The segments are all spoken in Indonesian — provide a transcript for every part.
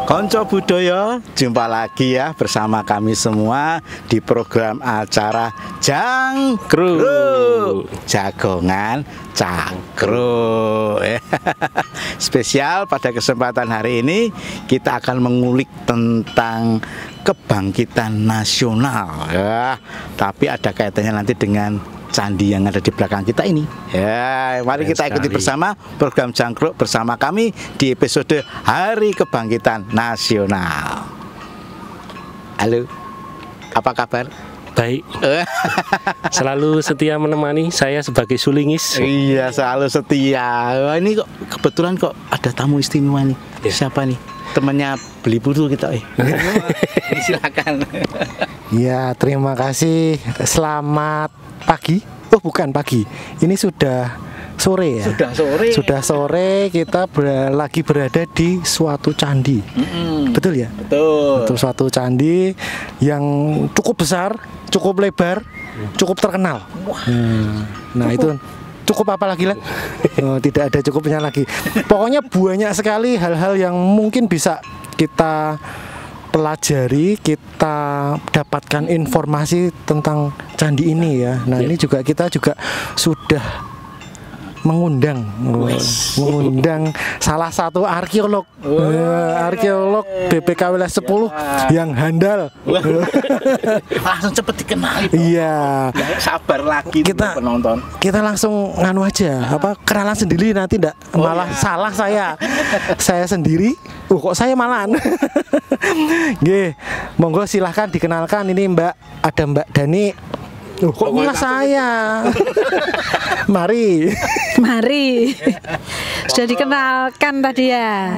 Konco Budaya, jumpa lagi ya bersama kami semua di program acara Jangkrik Jagongan Cangkruk. Spesial pada kesempatan hari ini kita akan mengulik tentang kebangkitan nasional ya. Tapi ada kaitannya nanti dengan candi yang ada di belakang kita ini. Ya, mari kita ikuti bersama program Jangkrik bersama kami di episode Hari Kebangkitan Nasional. Halo, apa kabar? Baik. Selalu setia menemani saya sebagai sulingis. Iya, selalu setia. Ini kok kebetulan kok ada tamu istimewa nih. Ya. Siapa nih? Temannya beli putu kita. Silakan. Ya, terima kasih. Selamat pagi. Oh, bukan pagi. Ini sudah sore ya. Sudah sore kita lagi berada di suatu candi. Betul ya? Betul. Betul, suatu candi yang cukup besar, cukup lebar, cukup terkenal. Nah, itu cukup apa lagi lah? Oh, tidak ada cukupnya lagi. Pokoknya banyak sekali hal-hal yang mungkin bisa kita pelajari, kita dapatkan informasi tentang candi ini ya. Nah, ini juga kita juga sudah mengundang salah satu arkeolog BPK Wilayah 10 yang handal. Langsung cepet dikenali. Iya. Sabar lagi kita penonton. Kita langsung nganu aja, kenalan sendiri nanti ndak malah salah saya sendiri. Kok saya malahan. Nggih, monggo silahkan dikenalkan. Ini ada Mbak Dani. Kok malah saya? Mari. Sudah dikenalkan tadi ya.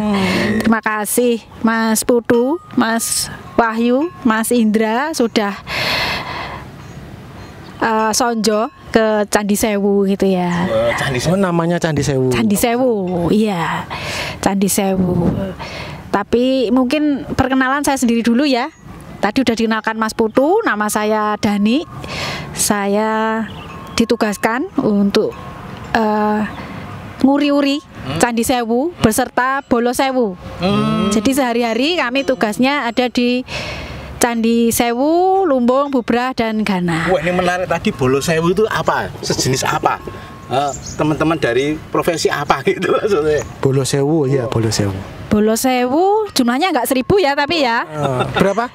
Terima kasih Mas Putu, Mas Wahyu, Mas Indra sudah sonjo ke Candi Sewu gitu ya. Namanya Candi Sewu. Candi Sewu, iya. Candi Sewu. Tapi mungkin perkenalan saya sendiri dulu ya. Tadi udah dikenalkan Mas Putu, nama saya Dani. Saya ditugaskan untuk nguri-uri Candi Sewu beserta Bolo Sewu. Jadi sehari-hari kami tugasnya ada di Candi Sewu, Lumbung, Bubrah, dan Gana. Wah, ini menarik tadi. Bolo Sewu itu apa? Sejenis apa? Teman-teman dari profesi apa gitu maksudnya? Bolo Sewu, ya Bolo Sewu. Bolo Sewu jumlahnya nggak 1000 ya, tapi ya. Berapa?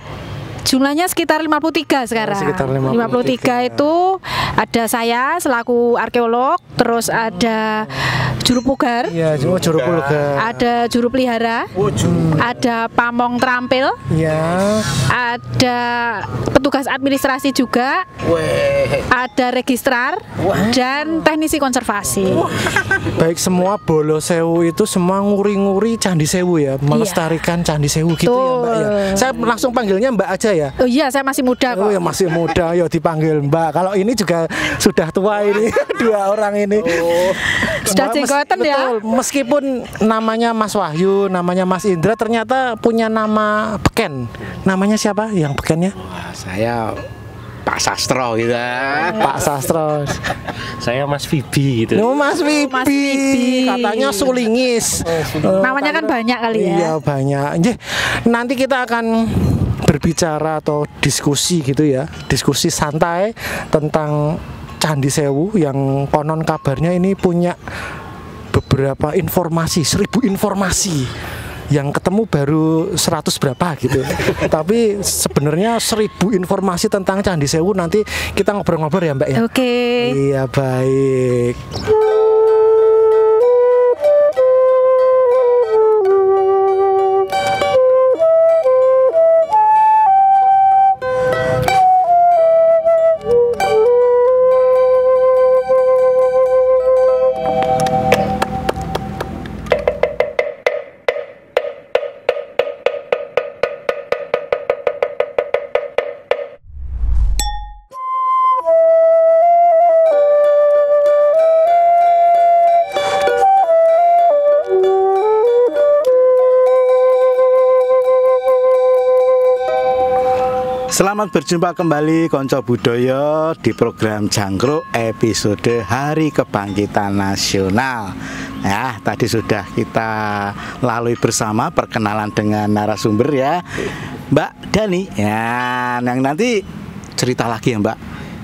Jumlahnya sekitar 53 sekarang. Sekitar 53 itu ada saya selaku arkeolog, terus ada juru pugar. Iya, juru pugar. Ada juru pelihara. Ada pamong terampil. Iya. Ada petugas administrasi juga. Ada registrar dan teknisi konservasi. Baik, semua Bolo Sewu itu semua nguri-nguri Candi Sewu ya, melestarikan Candi Sewu gitu. Tuh. Ya Mbak ya. Saya langsung panggilnya Mbak aja ya. Oh iya, saya masih muda kok. Oh ya, masih muda, ya dipanggil Mbak. Kalau ini juga sudah tua ini. Dua orang ini. Sudah jenggotan ya. Meskipun namanya Mas Wahyu, namanya Mas Indra, ternyata punya nama beken. Namanya siapa yang bekennya? Saya Pak Sastro gitu. Pak Sastro. Saya Mas Vibi gitu. Mas Vibi. Katanya sulingis. Namanya kan banyak kali ya. Iya, banyak. Nanti kita akan berbicara atau diskusi gitu ya. Diskusi santai tentang Candi Sewu yang konon kabarnya ini punya beberapa informasi, 1000 informasi. Yang ketemu baru 100 berapa gitu. Tapi sebenarnya 1000 informasi tentang Candi Sewu. Nanti kita ngobrol-ngobrol ya Mbak ya. Oke. Iya, baik. Selamat berjumpa kembali Konco Budaya di program Jangkrik episode Hari Kebangkitan Nasional. Nah, tadi sudah kita lalui bersama perkenalan dengan narasumber ya, Mbak Dani. Ya, yang nanti cerita lagi ya, Mbak.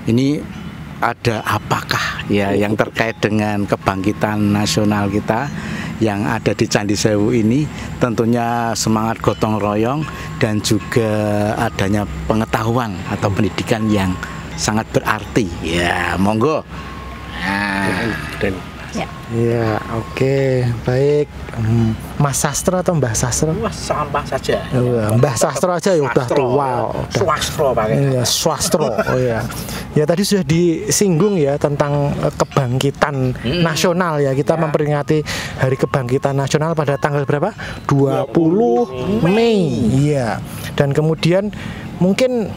Ini ada apakah ya yang terkait dengan kebangkitan nasional kita yang ada di Candi Sewu ini? Tentunya semangat gotong royong dan juga adanya pengetahuan atau pendidikan yang sangat berarti. Ya, monggo. Dan Ya, oke, baik. Mas Sastro atau Mbah Sastro? Wah, sampah saja. Mbah Sastro aja ya udah tua. Swastro pakai. Iya, swastro. Oh ya. Ya tadi sudah disinggung ya tentang kebangkitan nasional ya. Kita memperingati Hari Kebangkitan Nasional pada tanggal berapa? 20 Mei. Iya. Dan kemudian mungkin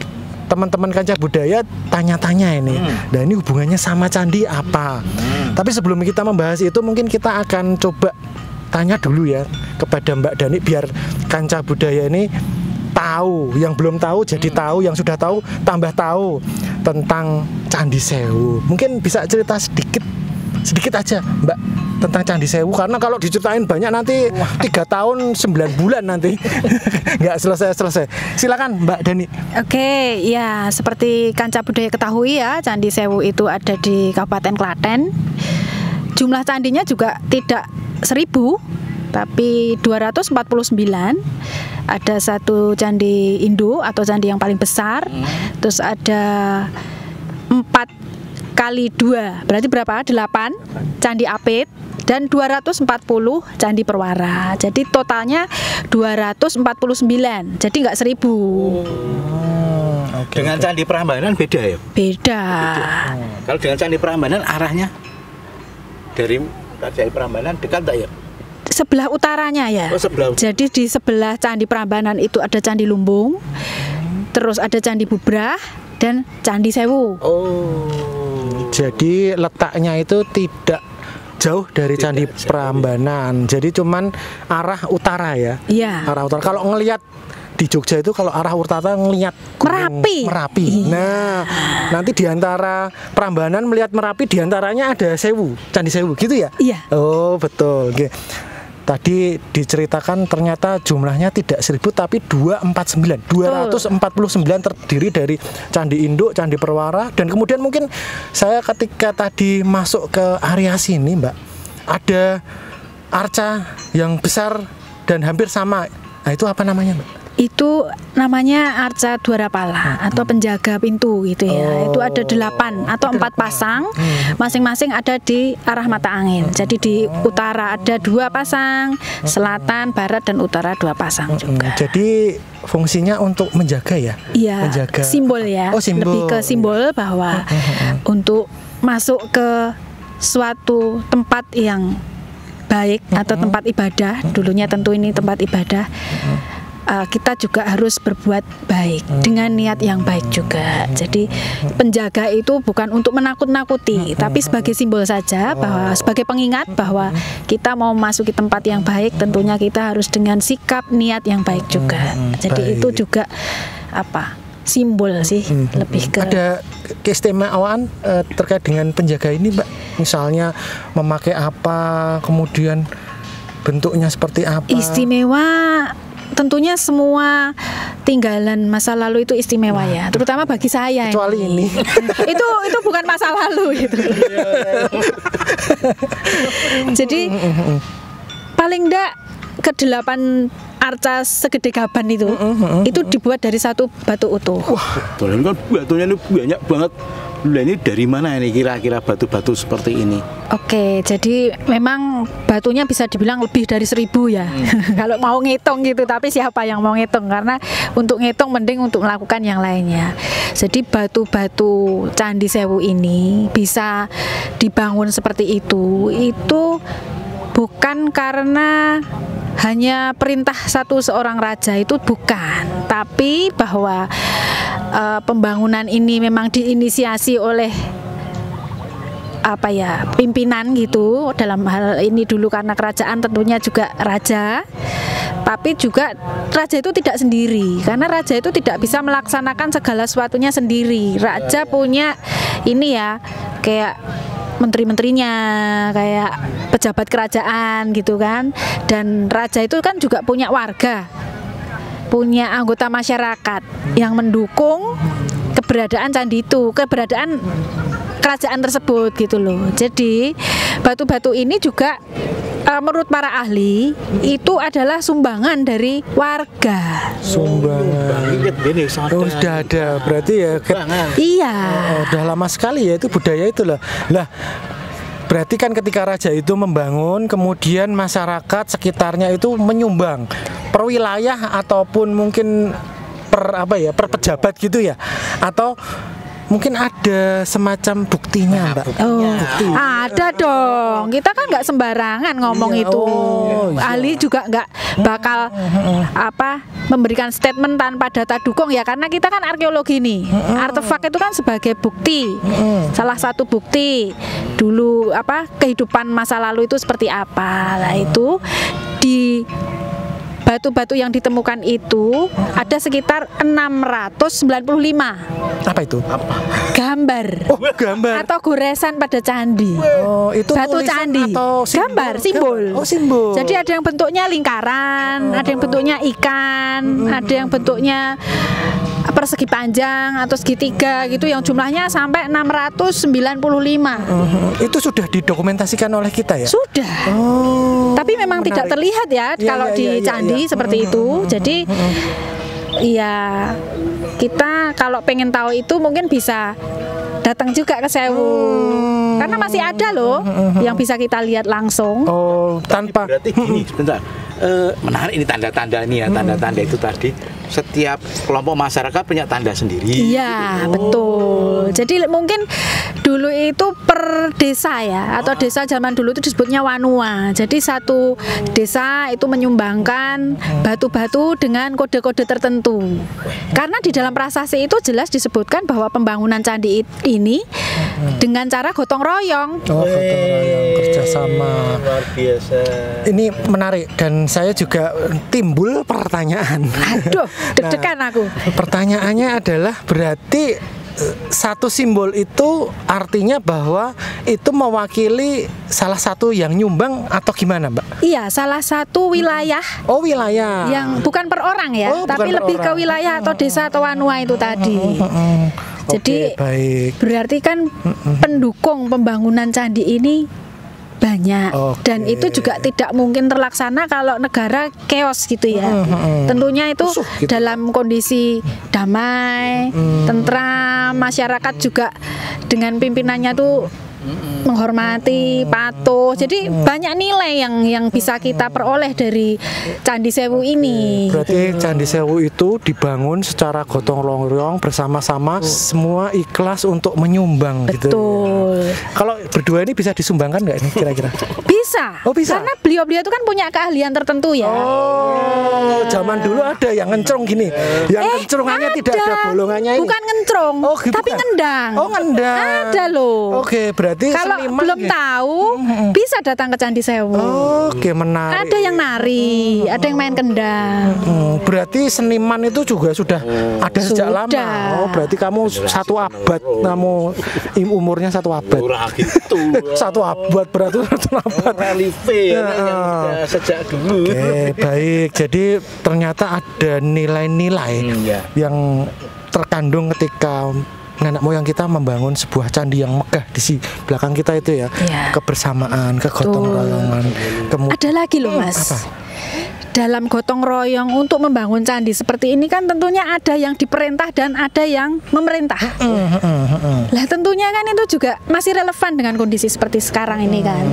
teman-teman kancah budaya tanya-tanya ini. Nah, ini hubungannya sama candi apa? Tapi sebelum kita membahas itu mungkin kita akan coba tanya dulu ya kepada Mbak Dani biar kancah budaya ini tahu, yang belum tahu jadi tahu, yang sudah tahu tambah tahu tentang Candi Sewu. Mungkin bisa cerita sedikit aja Mbak tentang Candi Sewu, karena kalau diceritain banyak nanti 3 tahun 9 bulan nanti nggak selesai. Silakan Mbak Dani. Oke, ya seperti kancah budaya ketahui ya, Candi Sewu itu ada di Kabupaten Klaten. Jumlah candinya juga tidak 1000, tapi 249. Ada satu candi Indo atau candi yang paling besar. Terus ada 4 kali 2, berarti berapa? 8 candi apit dan 240 candi perwara. Jadi totalnya 249. Jadi nggak 1000. Dengan Candi Prambanan beda ya? Beda. Kalau dengan Candi Prambanan arahnya dari Candi Prambanan dekat tak ya? Sebelah utaranya ya. Oh, sebelah. Jadi di sebelah Candi Prambanan itu ada Candi Lumbung, terus ada Candi Bubrah dan Candi Sewu. Jadi letaknya itu tidak jauh dari Candi Prambanan. Jadi cuman arah utara ya. Iya. Arah utara. Kalau ngelihat di Jogja itu kalau arah utara ngelihat Merapi. Nah, nanti di antara Prambanan melihat Merapi, di antaranya ada Sewu, Candi Sewu gitu ya? Iya. Oh, betul. Oke. Tadi diceritakan ternyata jumlahnya tidak 1000 tapi 249 terdiri dari Candi Induk, Candi Perwara. Dan kemudian mungkin saya ketika tadi masuk ke area sini Mbak, ada arca yang besar dan hampir sama. Nah itu apa namanya Mbak? Itu namanya arca Dwarapala atau penjaga pintu gitu ya. Itu ada 8 atau 4 pasang, masing-masing ada di arah mata angin. Jadi di utara ada 2 pasang, selatan, barat dan utara 2 pasang juga. Jadi fungsinya untuk menjaga ya? Iya, menjaga simbol ya. Oh, simbol. Lebih ke simbol bahwa untuk masuk ke suatu tempat yang baik atau tempat ibadah, dulunya tentu ini tempat ibadah, kita juga harus berbuat baik dengan niat yang baik juga. Jadi penjaga itu bukan untuk menakut-nakuti, tapi sebagai simbol saja, bahwa sebagai pengingat bahwa kita mau memasuki tempat yang baik, tentunya kita harus dengan sikap niat yang baik juga. Jadi itu juga simbol sih, lebih ke. Ada keistimewaan terkait dengan penjaga ini Mbak? Misalnya memakai apa, kemudian bentuknya seperti apa? Istimewa tentunya semua tinggalan masa lalu itu istimewa ya, terutama bagi saya. Kecuali ini. itu bukan masa lalu gitu. Jadi paling enggak ke-8 arca segede gaban itu dibuat dari satu batu utuh. Wah, betul kan batunya ini banyak banget. Lah ini dari mana ini kira-kira batu-batu seperti ini? Oke, jadi memang batunya bisa dibilang lebih dari 1000 ya. Kalau mau ngitung gitu, tapi siapa yang mau ngitung? Karena untuk ngitung mending untuk melakukan yang lainnya. Jadi batu-batu Candi Sewu ini bisa dibangun seperti itu bukan karena hanya perintah seorang raja, itu bukan, tapi bahwa pembangunan ini memang diinisiasi oleh pimpinan gitu. Dalam hal ini dulu karena kerajaan tentunya juga raja, tapi juga raja itu tidak sendiri, karena raja itu tidak bisa melaksanakan segala sesuatunya sendiri. Raja punya ini ya, kayak menteri-menterinya, kayak pejabat kerajaan gitu kan. Dan raja itu kan juga punya warga, punya anggota masyarakat yang mendukung keberadaan candi itu, keberadaan kerajaan tersebut gitu loh. Jadi batu-batu ini juga menurut para ahli itu adalah sumbangan dari warga. Sumbangan. Oh, sudah ada. Berarti ya Iya. udah lama sekali ya itu budaya itu lah. Lah berarti kan ketika raja itu membangun, kemudian masyarakat sekitarnya itu menyumbang per wilayah ataupun mungkin per pejabat gitu ya, atau mungkin ada semacam buktinya, Mbak. Oh, ada dong. Kita kan nggak sembarangan ngomong Iya, itu. iya. Ahli juga nggak bakal memberikan statement tanpa data dukung ya, karena kita kan arkeologi nih. Artefak itu kan sebagai bukti. Salah satu bukti dulu kehidupan masa lalu itu seperti apa. Nah, itu di batu-batu yang ditemukan itu ada sekitar 695. Apa itu? Gambar. Oh, gambar. Atau goresan pada candi. Oh, itu Batu tulisan candi. atau simbol? Gambar, simbol. Oh, simbol. Jadi ada yang bentuknya lingkaran, ada yang bentuknya ikan, ada yang bentuknya persegi panjang atau segitiga gitu, yang jumlahnya sampai 695. Itu sudah didokumentasikan oleh kita ya? Sudah. Oh. Tapi memang menarik. tidak terlihat ya Iya, kalau iya, di iya, candi iya. seperti itu. Jadi ya kita kalau pengen tahu itu mungkin bisa datang juga ke Sewu. Karena masih ada loh yang bisa kita lihat langsung. Oh, tanpa Berarti gini, sebentar. Menarik ini tanda-tanda ini ya, tanda-tanda itu tadi. Setiap kelompok masyarakat punya tanda sendiri. Iya, betul. Jadi mungkin dulu itu per desa ya, atau desa zaman dulu itu disebutnya wanua. Jadi satu desa itu menyumbangkan batu-batu dengan kode-kode tertentu. Karena di dalam prasasti itu jelas disebutkan bahwa pembangunan candi ini dengan cara gotong royong. Oh, gotong royong kerjasama. Luar biasa. Ini menarik dan saya juga timbul pertanyaan. Aduh, deg-degan aku. Pertanyaannya adalah berarti satu simbol itu artinya bahwa itu mewakili salah satu yang nyumbang atau gimana, Mbak? Iya, salah satu wilayah Oh, wilayah. yang bukan per orang ya, Oh, tapi bukan per lebih ke orang. wilayah atau desa atau wanua itu tadi. Jadi Oke, baik. berarti kan pendukung pembangunan candi ini banyak. Oke. Dan itu juga tidak mungkin terlaksana kalau negara chaos gitu ya. Tentunya itu Rusuh gitu. dalam kondisi damai, tentram, masyarakat juga dengan pimpinannya tuh menghormati, patuh. Jadi banyak nilai yang bisa kita peroleh dari Candi Sewu ini. Berarti Candi Sewu itu dibangun secara gotong royong bersama-sama, semua ikhlas untuk menyumbang gitu. Betul. Kalau berdua ini bisa disumbangkan nggak ini kira-kira? Bisa. Oh, bisa? Karena beliau-beliau itu kan punya keahlian tertentu ya. Oh, zaman dulu ada yang ngencrung gini, yang kencrungannya tidak ada bolongannya ini. Bukan ngencrung, Oh, gitu tapi bukan? ngendang. Oh, ngendang. Ada loh. Oke, berarti Kalau seniman belum gitu. tahu, bisa datang ke Candi Sewu. Oke, menarik. Ada yang nari, ada yang main kendang. Berarti seniman itu juga sudah ada sejak Sudah. lama. Oh, berarti kamu satu abad, kamu umurnya satu abad. Murah gitu. Satu abad berarti satu abad. Relive ya, yang udah sejak dulu. Oke, baik. Jadi ternyata ada nilai-nilai Iya. yang terkandung ketika nenek moyang kita membangun sebuah candi yang megah di belakang kita itu ya. Iya. Kebersamaan, kegotong royongan. Ada lagi loh Mas. apa? Dalam gotong royong untuk membangun candi seperti ini kan tentunya ada yang diperintah dan ada yang memerintah. Lah tentunya kan itu juga masih relevan dengan kondisi seperti sekarang ini kan.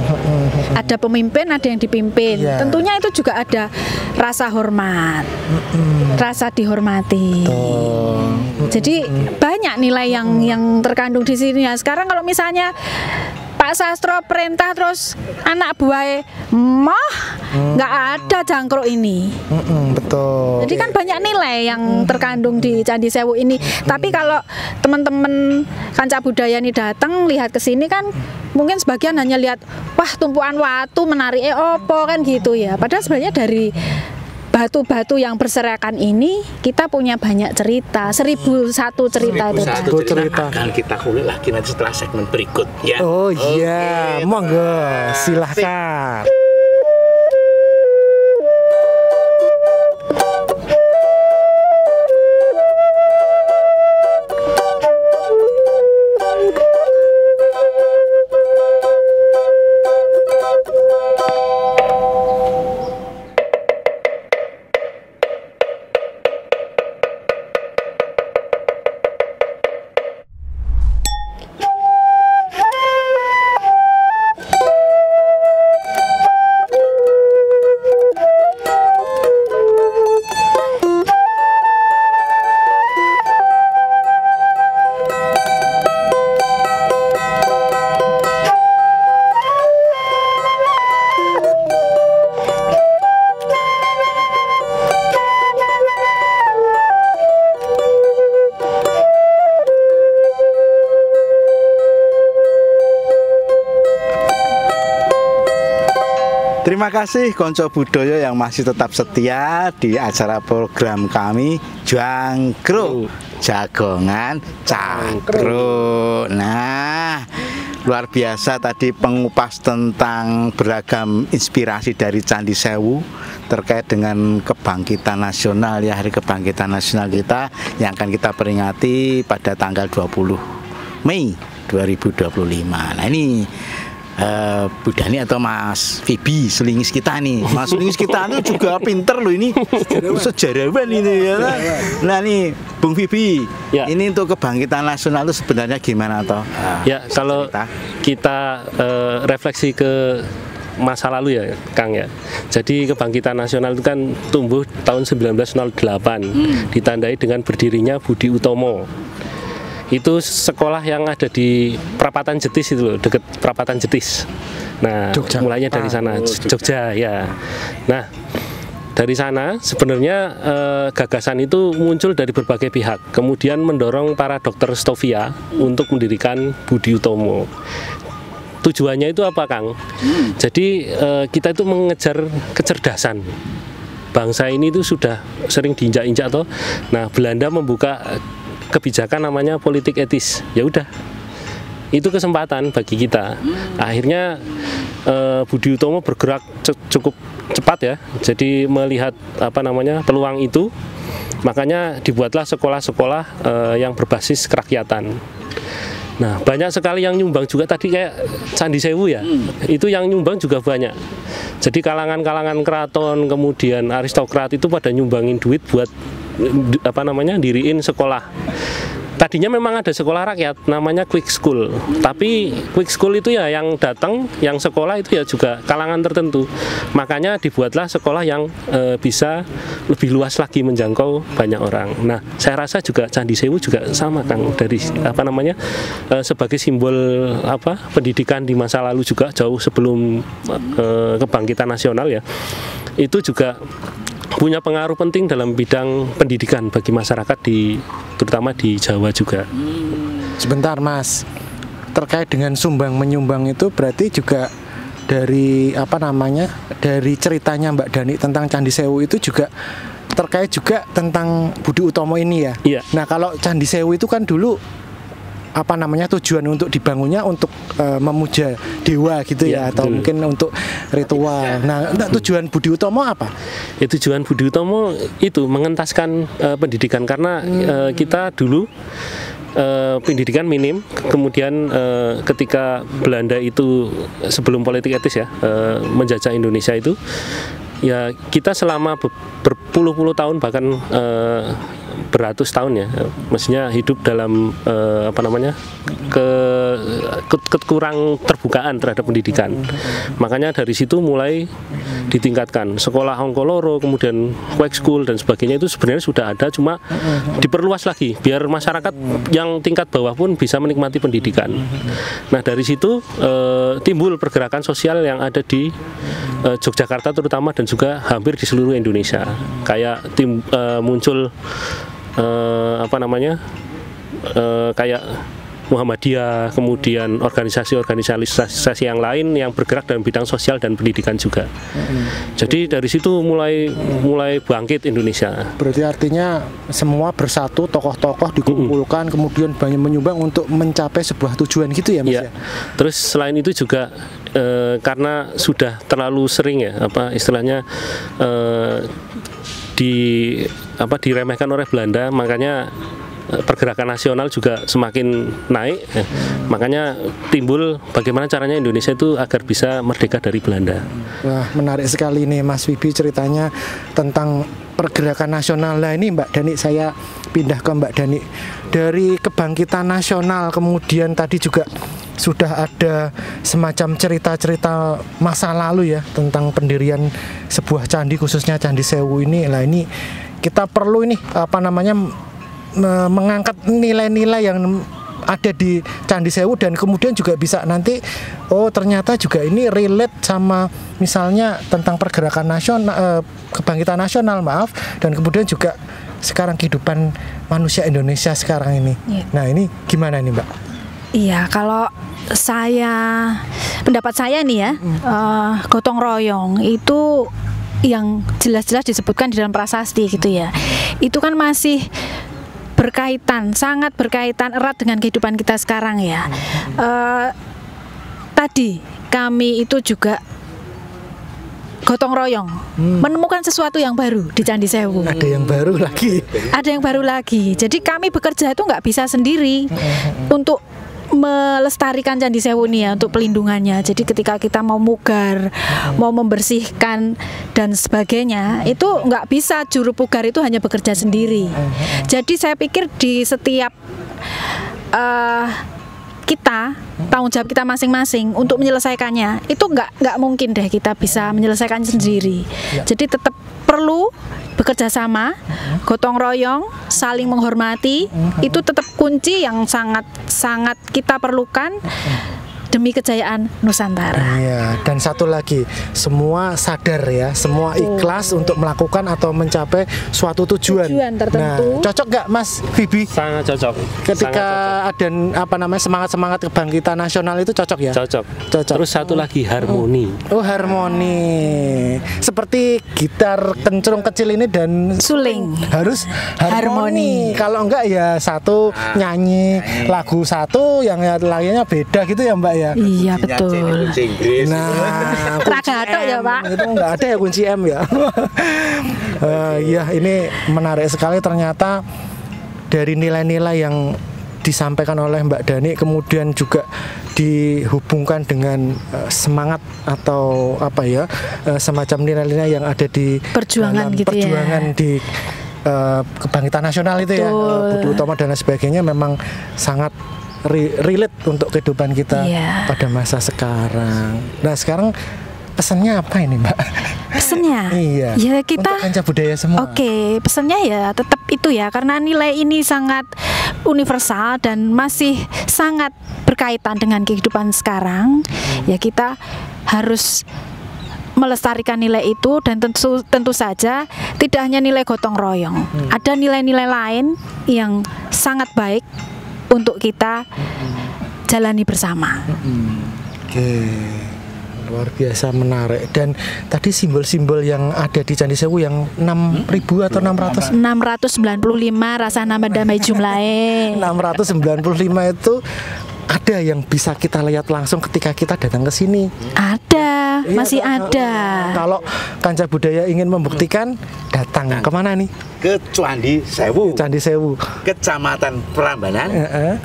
Ada pemimpin, ada yang dipimpin. Iya. Tentunya itu juga ada rasa hormat, rasa dihormati. Jadi banyak nilai yang terkandung di sini ya. Sekarang kalau misalnya Pak Sastro perintah terus anak buah nggak ada jangkruk ini. Betul. Jadi kan banyak nilai yang terkandung di Candi Sewu ini. Tapi kalau teman-teman Kanca Budaya ini datang lihat ke sini kan mungkin sebagian hanya lihat wah tumpuan watu menarik opo kan gitu ya. Padahal sebenarnya dari batu-batu yang berserakan ini kita punya banyak cerita, 1001 cerita itu. 1001 cerita akan kita kulik lagi nanti setelah segmen berikut ya. Oh iya, monggo silahkan. Terima kasih konco budaya yang masih tetap setia di acara program kami Jangkrik Jagongan Cangkruk. Nah, luar biasa tadi pengupas tentang beragam inspirasi dari Candi Sewu terkait dengan kebangkitan nasional ya, hari kebangkitan nasional kita yang akan kita peringati pada tanggal 20 Mei 2025. Nah, ini Bu Dani atau Mas Fibi selingis kita nih. Mas selingis kita itu juga pinter loh ini, sejarawan ini ya. Nah nih Bung Fibi, ya. Ini untuk kebangkitan nasional itu sebenarnya gimana toh? Ya kalau kita refleksi ke masa lalu ya Kang ya. Jadi kebangkitan nasional itu kan tumbuh tahun 1908 ditandai dengan berdirinya Budi Utomo. Itu sekolah yang ada di Prapatan Jetis itu loh, dekat Prapatan Jetis. Nah, Jogja. Mulainya dari sana, Jogja ya. Nah, dari sana sebenarnya gagasan itu muncul dari berbagai pihak. Kemudian mendorong para dokter Stovia untuk mendirikan Budi Utomo. Tujuannya itu apa, Kang? Jadi kita itu mengejar kecerdasan. Bangsa ini itu sudah sering diinjak-injak toh. Nah, Belanda membuka kebijakan namanya politik etis. Ya udah, itu kesempatan bagi kita. Akhirnya Budi Utomo bergerak cukup cepat ya. Jadi melihat peluang itu, makanya dibuatlah sekolah-sekolah yang berbasis kerakyatan. Nah, banyak sekali yang nyumbang juga tadi kayak Candi Sewu ya. Itu yang nyumbang juga banyak. Jadi kalangan-kalangan keraton kemudian aristokrat itu pada nyumbangin duit buat diriin sekolah. Tadinya memang ada sekolah rakyat namanya Quick School, tapi Quick School itu ya yang datang, yang sekolah itu ya juga kalangan tertentu. Makanya dibuatlah sekolah yang bisa lebih luas lagi menjangkau banyak orang. Nah, saya rasa juga Candi Sewu juga sama Kang, dari sebagai simbol pendidikan di masa lalu juga jauh sebelum kebangkitan nasional ya. Itu juga punya pengaruh penting dalam bidang pendidikan bagi masyarakat terutama di Jawa juga. Sebentar Mas, terkait dengan sumbang menyumbang itu berarti juga dari dari ceritanya Mbak Dani tentang Candi Sewu itu juga terkait juga tentang Budi Utomo ini ya. Iya. Nah kalau Candi Sewu itu kan dulu tujuan untuk dibangunnya untuk memuja dewa gitu ya, atau betul. Mungkin untuk ritual. Nah, tujuan Budi Utomo apa? Ya, tujuan Budi Utomo itu mengentaskan pendidikan karena kita dulu pendidikan minim, kemudian ketika Belanda itu sebelum politik etis ya menjajah Indonesia itu ya kita selama berpuluh-puluh tahun bahkan beratus tahun ya, maksudnya hidup dalam kekurang terbukaan terhadap pendidikan. Makanya dari situ mulai ditingkatkan sekolah Hongkoloro, kemudian Quick School dan sebagainya itu sebenarnya sudah ada, cuma diperluas lagi biar masyarakat yang tingkat bawah pun bisa menikmati pendidikan. Nah dari situ timbul pergerakan sosial yang ada di Yogyakarta terutama dan juga hampir di seluruh Indonesia. Kayak muncul kayak Muhammadiyah, kemudian organisasi-organisasi yang lain yang bergerak dalam bidang sosial dan pendidikan juga. Jadi dari situ mulai bangkit Indonesia. Berarti artinya semua bersatu, tokoh-tokoh dikumpulkan, kemudian banyak menyumbang untuk mencapai sebuah tujuan gitu ya Mas ya? Terus selain itu juga karena sudah terlalu sering ya, istilahnya diremehkan oleh Belanda, makanya pergerakan nasional juga semakin naik, makanya timbul bagaimana caranya Indonesia itu agar bisa merdeka dari Belanda. Wah, menarik sekali nih Mas Wibi ceritanya tentang pergerakan nasional. Nah ini Mbak Dani, saya pindah ke Mbak Dani. Dari kebangkitan nasional kemudian tadi juga sudah ada semacam cerita-cerita masa lalu ya tentang pendirian sebuah candi, khususnya Candi Sewu ini. Lah ini kita perlu ini mengangkat nilai-nilai yang ada di Candi Sewu, dan kemudian juga bisa nanti ternyata juga ini relate sama misalnya tentang pergerakan nasional, kebangkitan nasional dan kemudian juga sekarang kehidupan manusia Indonesia sekarang ini. Nah ini gimana nih Mbak? Iya, kalau pendapat saya nih ya, gotong royong itu yang jelas-jelas disebutkan di dalam prasasti gitu ya, itu kan masih sangat berkaitan erat dengan kehidupan kita sekarang ya. Tadi kami itu juga gotong royong menemukan sesuatu yang baru di Candi Sewu. Ada yang baru lagi. Ada yang baru lagi. Jadi kami bekerja itu nggak bisa sendiri untuk melestarikan Candi Sewu ini ya, untuk pelindungannya. Jadi ketika kita mau mugar, mau membersihkan dan sebagainya, itu nggak bisa juru pugar itu hanya bekerja sendiri. Jadi saya pikir di setiap kita, tanggung jawab kita masing-masing untuk menyelesaikannya, itu nggak mungkin deh kita bisa menyelesaikannya sendiri. Jadi tetap perlu bekerja sama, gotong royong, saling menghormati, itu tetap kunci yang sangat kita perlukan demi kejayaan Nusantara. Iya, dan satu lagi, semua sadar ya, semua ikhlas untuk melakukan atau mencapai suatu tujuan tertentu. Nah, cocok nggak Mas Bibi? Sangat cocok. Ketika ada semangat kebangkitan nasional itu cocok ya? Cocok. Terus satu lagi, harmoni. Harmoni. Seperti gitar kencrung kecil ini dan suling harus harmoni. Kalau enggak ya satu nyanyi lagu satu, yang lainnya beda gitu ya Mbak ya? Iya betul. Nah, Ragato ya Pak. Itu nggak ada ya kunci M ya. Iya, ini menarik sekali ternyata dari nilai-nilai yang disampaikan oleh Mbak Dani, kemudian juga dihubungkan dengan semangat atau semacam nilai-nilai yang ada di perjuangan gitu perjuangan di kebangkitan nasional itu ya, Budi Utomo dan lain sebagainya, memang sangat relate untuk kehidupan kita pada masa sekarang. Nah sekarang pesannya apa ini Mbak? Pesannya? Iya. Ya kita untuk kancah budaya semua. Oke, pesannya ya tetap itu ya, karena nilai ini sangat universal dan masih sangat berkaitan dengan kehidupan sekarang. Ya kita harus melestarikan nilai itu, dan tentu saja tidak hanya nilai gotong royong. Ada nilai-nilai lain yang sangat baik untuk kita jalani bersama. Oke, luar biasa menarik. Dan tadi simbol-simbol yang ada di Candi Sewu yang 6.000 atau 600? 695 rasa nama damai jumlahnya. 695 itu ada yang bisa kita lihat langsung ketika kita datang ke sini. Ada, masih ada. Kalau kancah budaya ingin membuktikan, datang kemana nih? Ke Candi Sewu. Candi Sewu, Kecamatan Prambanan,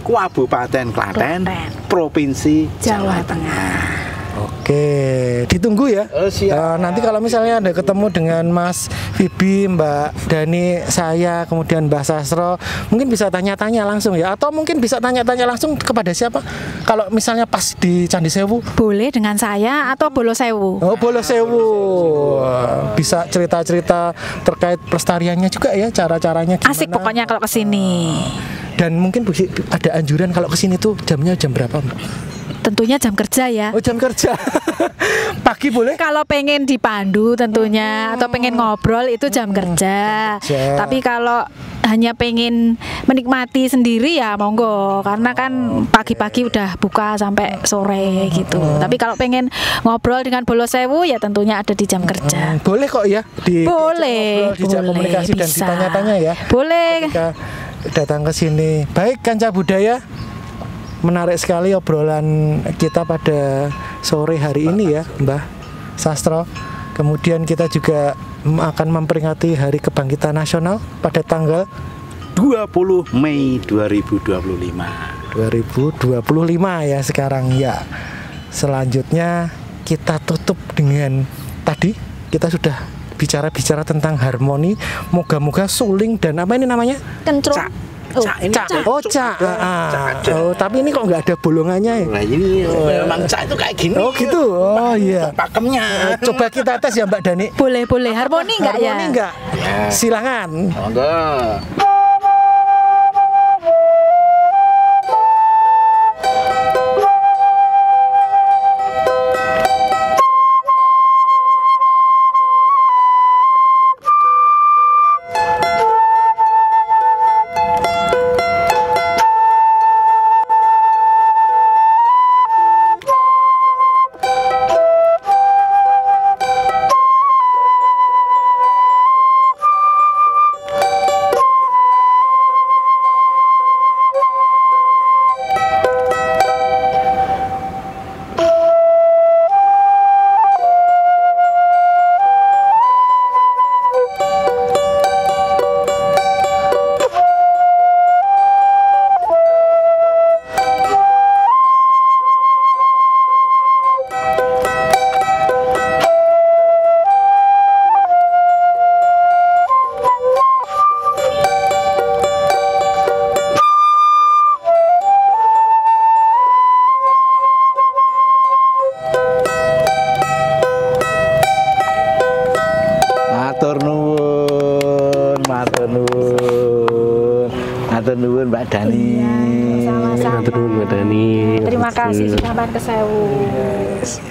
Kabupaten Klaten, Provinsi Jawa Tengah. Oke, ditunggu ya. Nanti kalau misalnya ada ketemu dengan Mas Bibi, Mbak Dani, saya, kemudian Mbak Sastro, mungkin bisa tanya-tanya langsung ya, atau mungkin bisa tanya-tanya langsung kepada siapa? Kalau misalnya pas di Candi Sewu, boleh dengan saya atau Bolo Sewu. Bolo Sewu, bisa cerita-cerita terkait pelestariannya juga ya, cara-caranya gimana? Asik pokoknya kalau kesini. Dan mungkin ada anjuran kalau kesini tuh jamnya jam berapa Mbak? tentunya jam kerja ya. Oh, jam kerja. Pagi boleh? Kalau pengen dipandu tentunya atau pengen ngobrol itu jam kerja. Tapi kalau hanya pengen menikmati sendiri ya monggo, karena kan pagi-pagi udah buka sampai sore gitu. Tapi kalau pengen ngobrol dengan Bolo Sewu ya tentunya ada di jam kerja. Boleh kok ya Boleh, dijak komunikasi dan bisa. ditanya-tanya ya. Boleh. Ketika datang ke sini. Baik, Kanca Budaya. Menarik sekali obrolan kita pada sore hari ini ya, Mbah Sastro. Kemudian kita juga akan memperingati Hari Kebangkitan Nasional pada tanggal 20 Mei 2025. 2025 ya sekarang ya. Selanjutnya kita tutup dengan tadi kita sudah bicara-bicara tentang harmoni. Moga-moga suling dan apa ini namanya? Kencrung. Cak ini Cak. Oh, tapi ini kok nggak ada bolongannya ya? Nah ini memang cak itu kayak gini. Oh gitu. Oh iya. Pakemnya. Coba kita tes ya Mbak Dani. Boleh. Harmoni enggak ya? Harmoni enggak? Ya. Silakan. Monggo. Matur nuwun Mbak Dani. Sama-sama. Matur nuwun Mbak Dani. Terima kasih sudah main ke Sewu. Yes.